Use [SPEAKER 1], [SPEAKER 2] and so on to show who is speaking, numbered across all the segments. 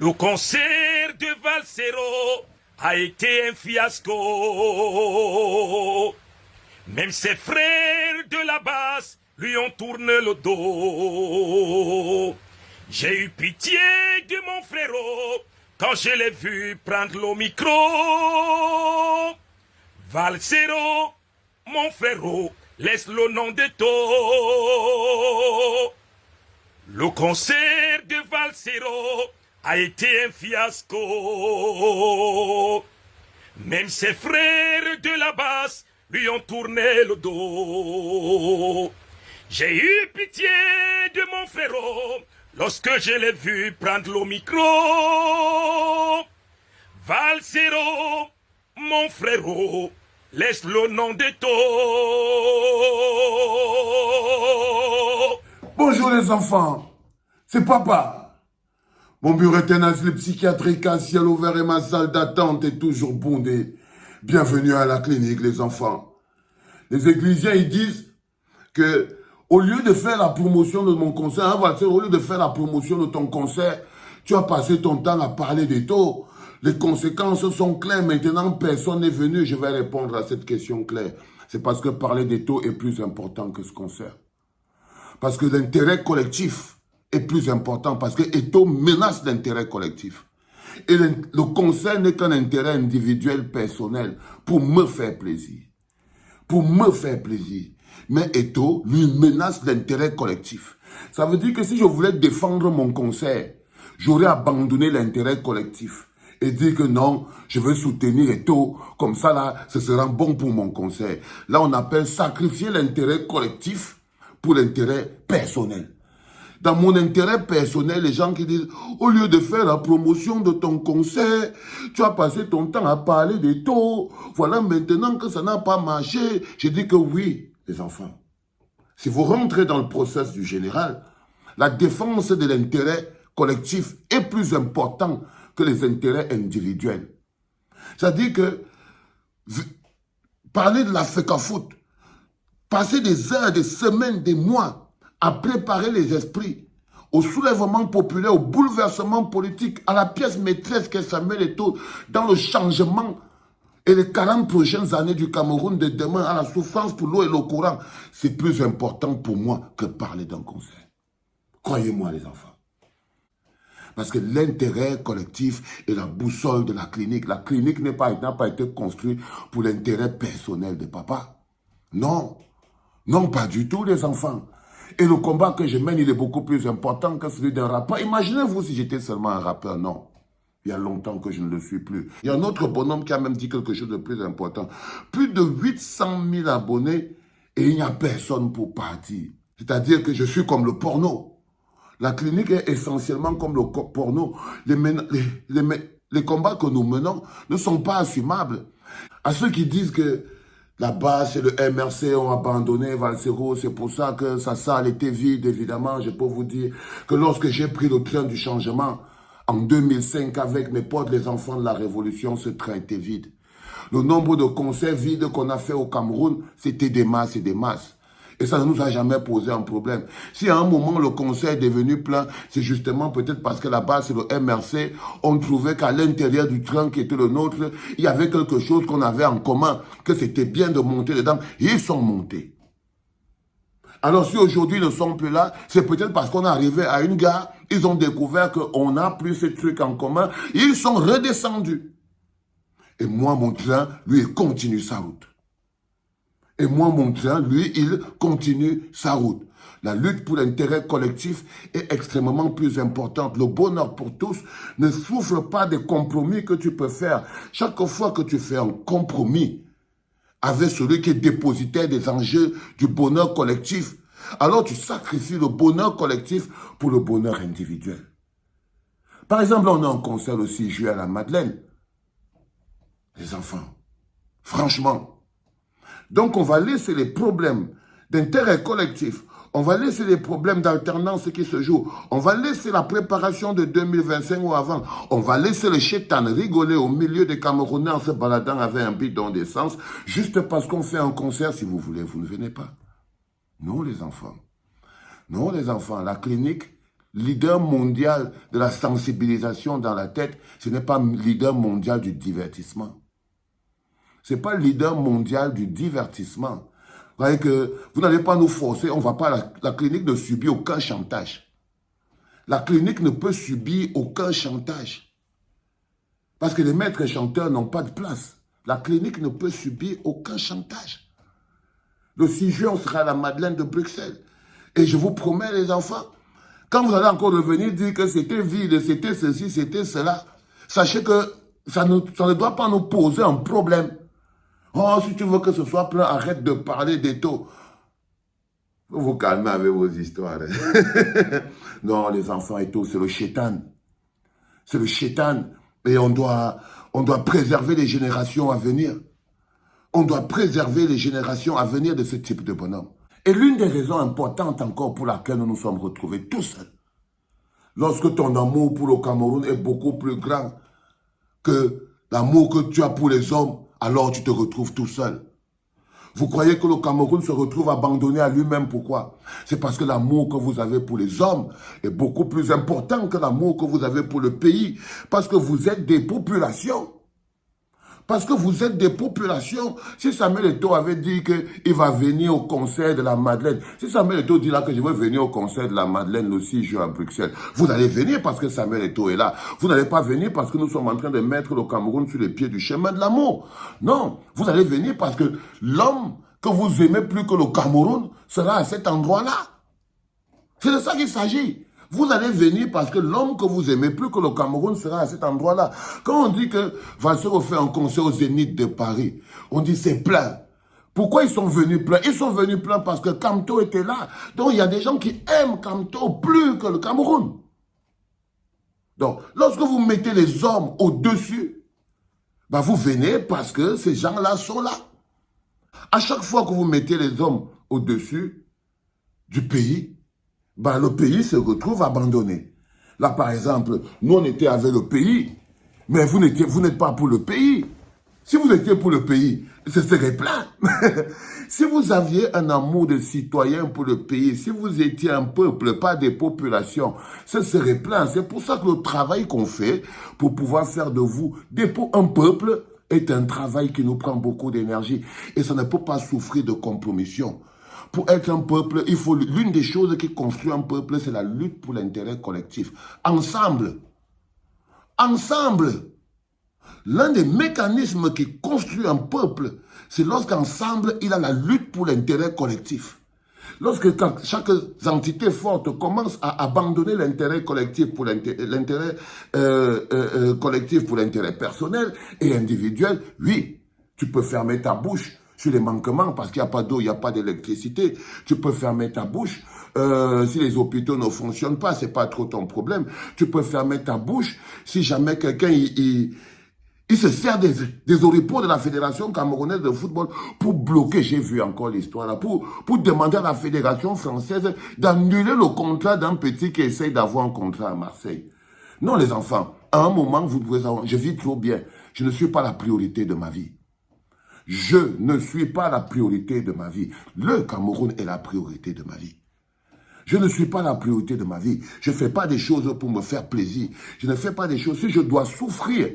[SPEAKER 1] Le concert de Valsero a été un fiasco. Même ses frères de la basse lui ont tourné le dos. J'ai eu pitié de mon frérot quand je l'ai vu prendre le micro. Valsero, mon frérot, laisse le nom de taux. Le concert de Valsero a été un fiasco. Même ses frères de la basse lui ont tourné le dos. J'ai eu pitié de mon frérot lorsque je l'ai vu prendre le micro. Valsero, mon frérot, laisse le nom de taux.
[SPEAKER 2] Bonjour les enfants, c'est papa. Mon bulletin d'asile psychiatrique à ciel ouvert et ma salle d'attente est toujours bondée. Bienvenue à la clinique les enfants. Les ecclésiens ils disent que au lieu de faire la promotion de mon concert, au lieu de faire la promotion de ton concert, tu as passé ton temps à parler des taux. Les conséquences sont claires. Maintenant, personne n'est venu. Je vais répondre à cette question claire. C'est parce que parler des taux est plus important que ce concert. Parce que l'intérêt collectif est plus important. Parce que Eto menace l'intérêt collectif. Et le concert n'est qu'un intérêt individuel, personnel, pour me faire plaisir. Pour me faire plaisir. Mais Eto lui menace l'intérêt collectif. Ça veut dire que si je voulais défendre mon concert, j'aurais abandonné l'intérêt collectif. Et dire que non, je veux soutenir Eto, comme ça là, ce sera bon pour mon concert. Là, on appelle sacrifier l'intérêt collectif pour l'intérêt personnel. Dans mon intérêt personnel, les gens qui disent, au lieu de faire la promotion de ton concert, tu as passé ton temps à parler des taux. Voilà maintenant que ça n'a pas marché. Je dis que oui, les enfants. Si vous rentrez dans le processus du général, la défense de l'intérêt collectif est plus importante que les intérêts individuels. C'est-à-dire que parler de la FECAFOOT, passer des heures, des semaines, des mois à préparer les esprits au soulèvement populaire, au bouleversement politique, à la pièce maîtresse qu'est Samuel Eto'o, dans le changement et les 40 prochaines années du Cameroun de demain, à la souffrance pour l'eau et le courant, c'est plus important pour moi que parler d'un concert. Croyez-moi les enfants. Parce que l'intérêt collectif est la boussole de la clinique. La clinique n'a pas été construite pour l'intérêt personnel de papa. Non. Non, pas du tout, les enfants. Et le combat que je mène, il est beaucoup plus important que celui d'un rappeur. Imaginez-vous si j'étais seulement un rappeur. Non. Il y a longtemps que je ne le suis plus. Il y a un autre bonhomme qui a même dit quelque chose de plus important. Plus de 800 000 abonnés et il n'y a personne pour partir. C'est-à-dire que je suis comme le porno. La clinique est essentiellement comme le porno. Les combats que nous menons ne sont pas assumables. À ceux qui disent que la base et le MRC ont abandonné Valsero, c'est pour ça que sa salle était vide, évidemment. Je peux vous dire que lorsque j'ai pris le train du changement, en 2005, avec mes potes, les enfants de la Révolution, ce train était vide. Le nombre de concerts vides qu'on a fait au Cameroun, c'était des masses et des masses. Et ça ne nous a jamais posé un problème. Si à un moment le concert est devenu plein, c'est justement peut-être parce que la base et le MRC ont trouvé qu'à l'intérieur du train qui était le nôtre, il y avait quelque chose qu'on avait en commun, que c'était bien de monter dedans. Et ils sont montés. Alors si aujourd'hui ils ne sont plus là, c'est peut-être parce qu'on est arrivé à une gare, ils ont découvert qu'on n'a plus ce truc en commun, et ils sont redescendus. Et moi, mon train, lui, il continue sa route. Et moi, mon train, lui, il continue sa route. La lutte pour l'intérêt collectif est extrêmement plus importante. Le bonheur pour tous ne souffre pas des compromis que tu peux faire. Chaque fois que tu fais un compromis avec celui qui est dépositaire des enjeux du bonheur collectif, alors tu sacrifies le bonheur collectif pour le bonheur individuel. Par exemple, on a un concert le 6 juillet à la Madeleine. Les enfants, franchement. Donc, on va laisser les problèmes d'intérêt collectif, on va laisser les problèmes d'alternance qui se jouent, on va laisser la préparation de 2025 ou avant, on va laisser le chétan rigoler au milieu des Camerounais en se baladant avec un bidon d'essence, juste parce qu'on fait un concert, si vous voulez, vous ne venez pas. Non, les enfants. Non, les enfants, la clinique, leader mondial de la sensibilisation dans la tête, ce n'est pas leader mondial du divertissement. Ce n'est pas leader mondial du divertissement. Vous voyez que vous n'allez pas nous forcer, on va pas, la clinique ne subit aucun chantage. La clinique ne peut subir aucun chantage. Parce que les maîtres chanteurs n'ont pas de place. La clinique ne peut subir aucun chantage. Le 6 juin, on sera à la Madeleine de Bruxelles. Et je vous promets, les enfants, quand vous allez encore revenir dire que c'était vide, c'était ceci, c'était cela, sachez que ça ne doit pas nous poser un problème. Oh, si tu veux que ce soit plein, arrête de parler des taux. Vous vous calmez avec vos histoires. Non, les enfants et tout, c'est le chétan. C'est le chétan. Et on doit préserver les générations à venir. On doit préserver les générations à venir de ce type de bonhomme. Et l'une des raisons importantes encore pour laquelle nous nous sommes retrouvés tout seuls, lorsque ton amour pour le Cameroun est beaucoup plus grand que l'amour que tu as pour les hommes, alors tu te retrouves tout seul. Vous croyez que le Cameroun se retrouve abandonné à lui-même, pourquoi? C'est parce que l'amour que vous avez pour les hommes est beaucoup plus important que l'amour que vous avez pour le pays. Parce que vous êtes des populations. Parce que vous êtes des populations. Si Samuel Eto'o avait dit qu'il va venir au concert de la Madeleine, si Samuel Eto'o dit là que je veux venir au concert de la Madeleine le 6 juin à Bruxelles, vous allez venir parce que Samuel Eto'o est là. Vous n'allez pas venir parce que nous sommes en train de mettre le Cameroun sur les pieds du chemin de l'amour. Non, vous allez venir parce que l'homme que vous aimez plus que le Cameroun sera à cet endroit-là. C'est de ça qu'il s'agit. Vous allez venir parce que l'homme que vous aimez plus que le Cameroun sera à cet endroit-là. Quand on dit que Vassero fait un concert au Zénith de Paris, on dit c'est plein. Pourquoi ils sont venus plein? Ils sont venus plein parce que Kamto était là. Donc il y a des gens qui aiment Kamto plus que le Cameroun. Donc lorsque vous mettez les hommes au-dessus, ben, vous venez parce que ces gens-là sont là. À chaque fois que vous mettez les hommes au-dessus du pays, ben, le pays se retrouve abandonné. Là, par exemple, nous, on était avec le pays, mais vous n'êtes pas pour le pays. Si vous étiez pour le pays, ce serait plein. Si vous aviez un amour de citoyen pour le pays, si vous étiez un peuple, pas des populations, ce serait plein. C'est pour ça que le travail qu'on fait pour pouvoir faire de vous un peuple est un travail qui nous prend beaucoup d'énergie. Et ça ne peut pas souffrir de compromission. Pour être un peuple, l'une des choses qui construit un peuple, c'est la lutte pour l'intérêt collectif. Ensemble. L'un des mécanismes qui construit un peuple, c'est lorsqu'ensemble, il a la lutte pour l'intérêt collectif. Lorsque chaque entité forte commence à abandonner l'intérêt collectif pour l'intérêt collectif pour l'intérêt personnel et individuel, oui, tu peux fermer ta bouche sur les manquements, parce qu'il n'y a pas d'eau, il n'y a pas d'électricité. Tu peux fermer ta bouche. Si les hôpitaux ne fonctionnent pas, c'est pas trop ton problème. Tu peux fermer ta bouche si jamais quelqu'un il se sert des oripeaux de la Fédération camerounaise de football pour bloquer, j'ai vu encore l'histoire là, pour demander à la Fédération française d'annuler le contrat d'un petit qui essaye d'avoir un contrat à Marseille. Non, les enfants, à un moment, vous pouvez savoir, je vis trop bien. Je ne suis pas la priorité de ma vie. Je ne suis pas la priorité de ma vie. Le Cameroun est la priorité de ma vie. Je ne suis pas la priorité de ma vie. Je ne fais pas des choses pour me faire plaisir. Je ne fais pas des choses si je dois souffrir.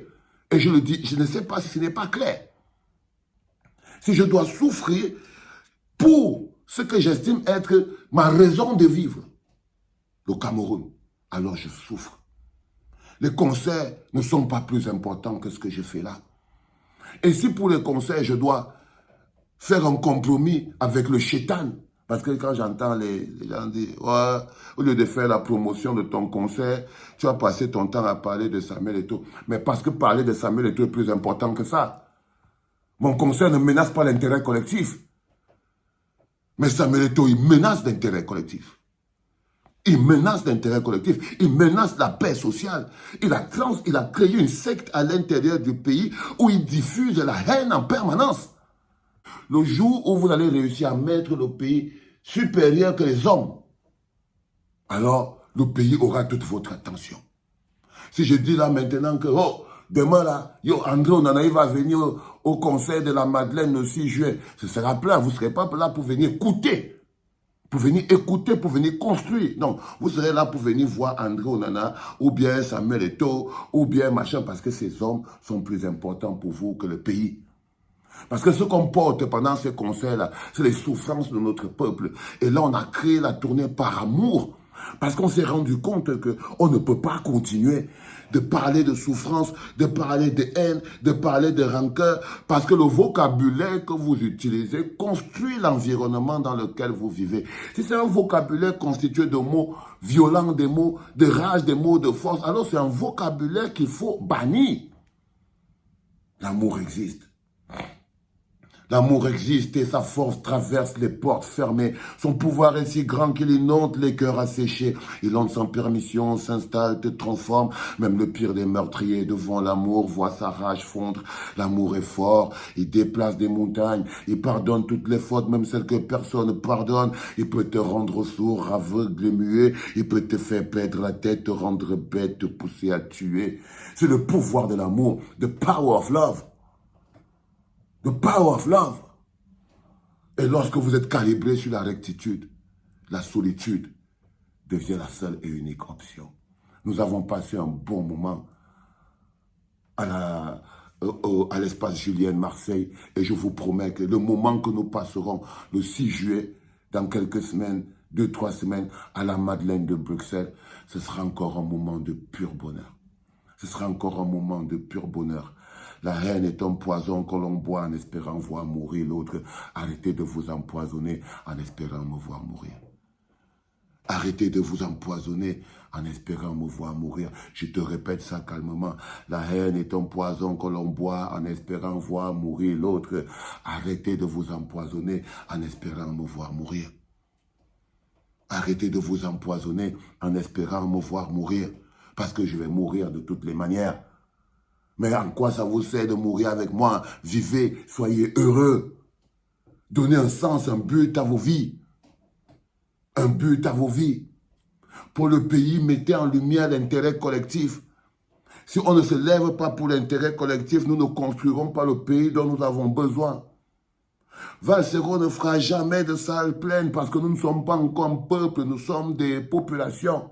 [SPEAKER 2] Et je le dis, je ne sais pas si ce n'est pas clair. Si je dois souffrir pour ce que j'estime être ma raison de vivre, le Cameroun, alors je souffre. Les concerts ne sont pas plus importants que ce que je fais là. Et si pour les concerts, je dois faire un compromis avec le chétan, parce que quand j'entends les gens dire, ouais, au lieu de faire la promotion de ton concert, tu vas passer ton temps à parler de Samuel Eto'o. Mais parce que parler de Samuel Eto'o est plus important que ça. Mon concert ne menace pas l'intérêt collectif. Mais Samuel Eto'o, il menace l'intérêt collectif. Il menace l'intérêt collectif, il menace la paix sociale. Il a créé une secte à l'intérieur du pays où il diffuse la haine en permanence. Le jour où vous allez réussir à mettre le pays supérieur que les hommes, alors le pays aura toute votre attention. Si je dis là maintenant que, oh, demain là, André Onana va venir au concert de la Madeleine le 6 juin, ce sera plein, vous ne serez pas là pour venir coûter. pour venir écouter, pour venir construire. Non, vous serez là pour venir voir André Onana, ou bien Samuel Eto'o, ou bien machin, parce que ces hommes sont plus importants pour vous que le pays. Parce que ce qu'on porte pendant ces concerts-là, c'est les souffrances de notre peuple. Et là, on a créé la tournée par amour. Parce qu'on s'est rendu compte qu'on ne peut pas continuer de parler de souffrance, de parler de haine, de parler de rancœur, parce que le vocabulaire que vous utilisez construit l'environnement dans lequel vous vivez. Si c'est un vocabulaire constitué de mots violents, des mots de rage, des mots de force, alors c'est un vocabulaire qu'il faut bannir. L'amour existe. L'amour existe et sa force traverse les portes fermées. Son pouvoir est si grand qu'il inonde les cœurs asséchés. Il entre sans permission, s'installe, te transforme. Même le pire des meurtriers devant l'amour voit sa rage fondre. L'amour est fort, il déplace des montagnes. Il pardonne toutes les fautes, même celles que personne ne pardonne. Il peut te rendre sourd, aveugle et muet. Il peut te faire perdre la tête, te rendre bête, te pousser à tuer. C'est le pouvoir de l'amour, the power of love. The power of love. Et lorsque vous êtes calibré sur la rectitude, la solitude devient la seule et unique option. Nous avons passé un bon moment à l'espace Julienne Marseille et je vous promets que le moment que nous passerons le 6 juillet, dans quelques semaines, 2-3 semaines, à la Madeleine de Bruxelles, ce sera encore un moment de pur bonheur. Ce sera encore un moment de pur bonheur. La haine est un poison que l'on boit en espérant voir mourir l'autre. Arrêtez de vous empoisonner en espérant me voir mourir. Arrêtez de vous empoisonner en espérant me voir mourir. Je te répète ça calmement. La haine est un poison que l'on boit en espérant voir mourir l'autre. Arrêtez de vous empoisonner en espérant me voir mourir. Arrêtez de vous empoisonner en espérant me voir mourir. Parce que je vais mourir de toutes les manières. Mais en quoi ça vous sert de mourir avec moi? Vivez, soyez heureux. Donnez un sens, un but à vos vies. Un but à vos vies. Pour le pays, mettez en lumière l'intérêt collectif. Si on ne se lève pas pour l'intérêt collectif, nous ne construirons pas le pays dont nous avons besoin. Valsero ne fera jamais de salle pleine parce que nous ne sommes pas encore un peuple, nous sommes des populations.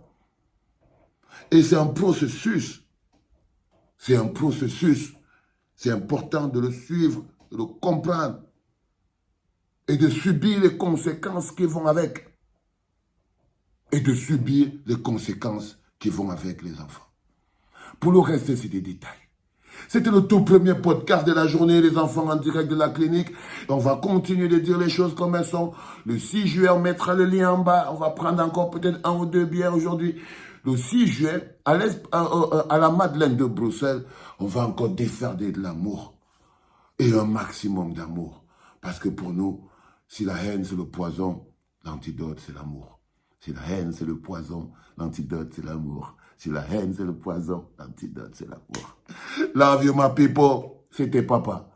[SPEAKER 2] Et c'est un processus. C'est un processus. C'est important de le suivre, de le comprendre et de subir les conséquences qui vont avec. Et de subir les conséquences qui vont avec les enfants. Pour le reste, c'est des détails. C'était le tout premier podcast de la journée, les enfants en direct de la clinique. On va continuer de dire les choses comme elles sont. Le 6 juillet, on mettra le lien en bas. On va prendre encore peut-être 1 ou 2 bières aujourd'hui. Le 6 juillet, à la Madeleine de Bruxelles, on va encore déferler de l'amour. Et un maximum d'amour. Parce que pour nous, si la haine c'est le poison, l'antidote c'est l'amour. Si la haine c'est le poison, l'antidote c'est l'amour. Si la haine c'est le poison, l'antidote c'est l'amour. Love you my people, c'était papa.